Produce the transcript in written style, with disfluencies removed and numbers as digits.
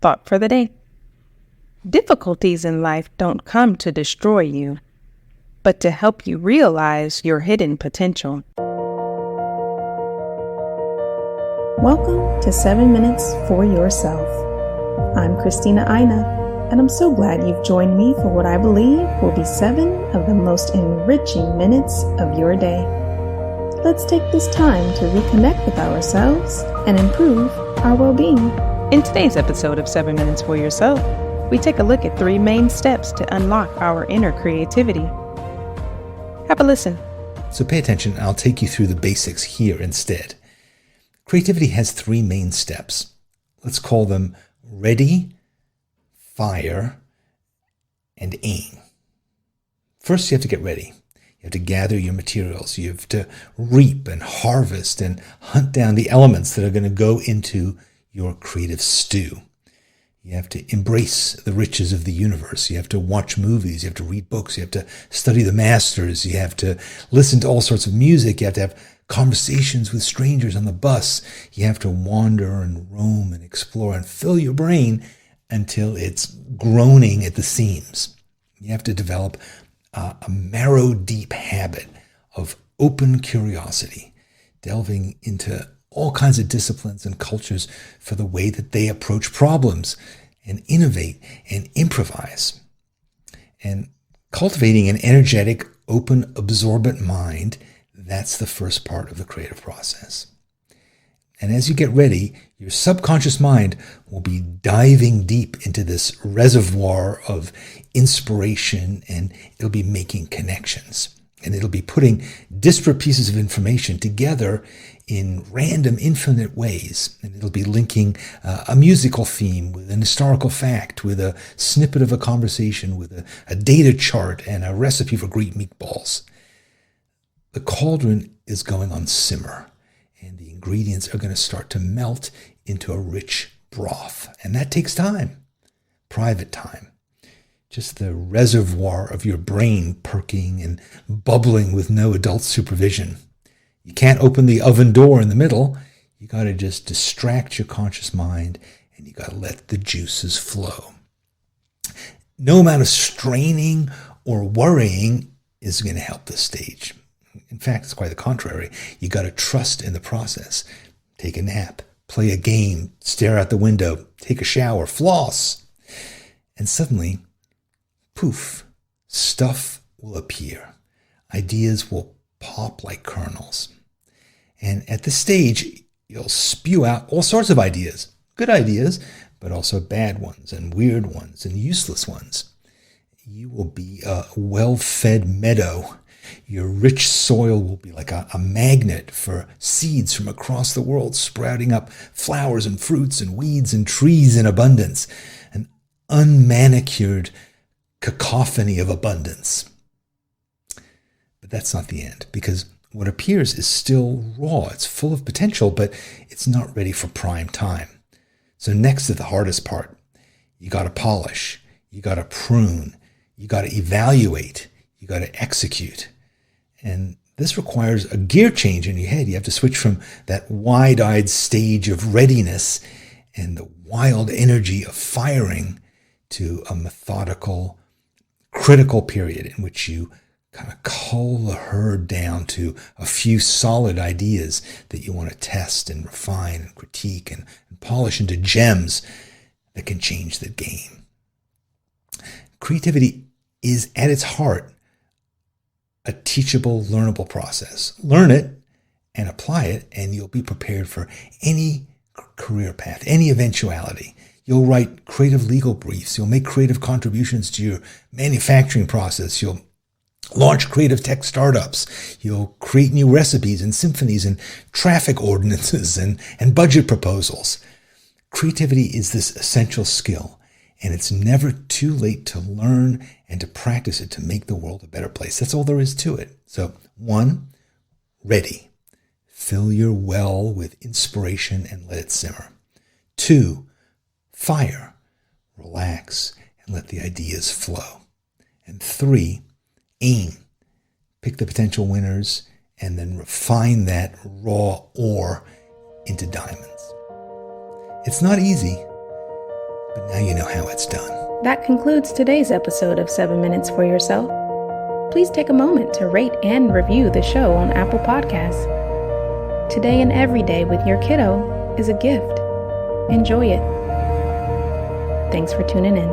thought for the day. Difficulties in life don't come to destroy you, but to help you realize your hidden potential. Welcome to 7 Minutes for Yourself. I'm Christina Aina, and I'm so glad you've joined me for what I believe will be 7 of the most enriching minutes of your day. Let's take this time to reconnect with ourselves and improve our well-being. In today's episode of 7 Minutes for Yourself, we take a look at 3 main steps to unlock our inner creativity. Have a listen. So pay attention, I'll take you through the basics here instead. Creativity has 3 main steps. Let's call them ready, fire, and aim. First, you have to get ready. You have to gather your materials. You have to reap and harvest and hunt down the elements that are going to go into your creative stew. You have to embrace the riches of the universe. You have to watch movies. You have to read books. You have to study the masters. You have to listen to all sorts of music. You have to have conversations with strangers on the bus. You have to wander and roam and explore and fill your brain until it's groaning at the seams. You have to develop a marrow-deep habit of open curiosity, delving into all kinds of disciplines and cultures for the way that they approach problems and innovate and improvise. And cultivating an energetic, open, absorbent mind, that's the first part of the creative process. And as you get ready, your subconscious mind will be diving deep into this reservoir of inspiration, and it'll be making connections. And it'll be putting disparate pieces of information together in random, infinite ways. And it'll be linking a musical theme with an historical fact, with a snippet of a conversation, with a data chart and a recipe for Greek meatballs. The cauldron is going on simmer, and the ingredients are going to start to melt into a rich broth. And that takes time, private time. Just the reservoir of your brain perking and bubbling with no adult supervision. You can't open the oven door in the middle. You got to just distract your conscious mind, and you got to let the juices flow. No amount of straining or worrying is going to help this stage. In fact, it's quite the contrary. You got to trust in the process. Take a nap, play a game, stare out the window, take a shower, floss. And suddenly, poof, stuff will appear. Ideas will pop like kernels. And at this stage, you'll spew out all sorts of ideas. Good ideas, but also bad ones and weird ones and useless ones. You will be a well-fed meadow. Your rich soil will be like a magnet for seeds from across the world, sprouting up flowers and fruits and weeds and trees in abundance. An unmanicured cacophony of abundance. But that's not the end, because what appears is still raw. It's full of potential, but it's not ready for prime time. So next to the hardest part, you got to polish, you got to prune, you got to evaluate, you got to execute. And this requires a gear change in your head. You have to switch from that wide-eyed stage of readiness and the wild energy of firing to a methodical, critical period in which you kind of cull the herd down to a few solid ideas that you want to test and refine and critique and polish into gems that can change the game. Creativity is at its heart a teachable, learnable process. Learn it and apply it, and you'll be prepared for any career path, any eventuality. You'll write creative legal briefs. You'll make creative contributions to your manufacturing process. You'll launch creative tech startups. You'll create new recipes and symphonies and traffic ordinances and budget proposals. Creativity is this essential skill, and it's never too late to learn and to practice it to make the world a better place. That's all there is to it. So 1, ready. Fill your well with inspiration and let it simmer. 2, fire. Relax and let the ideas flow. And 3, aim. Pick the potential winners and then refine that raw ore into diamonds. It's not easy, but now you know how it's done. That concludes today's episode of 7 Minutes for Yourself. Please take a moment to rate and review the show on Apple Podcasts. Today and every day with your kiddo is a gift. Enjoy it. Thanks for tuning in.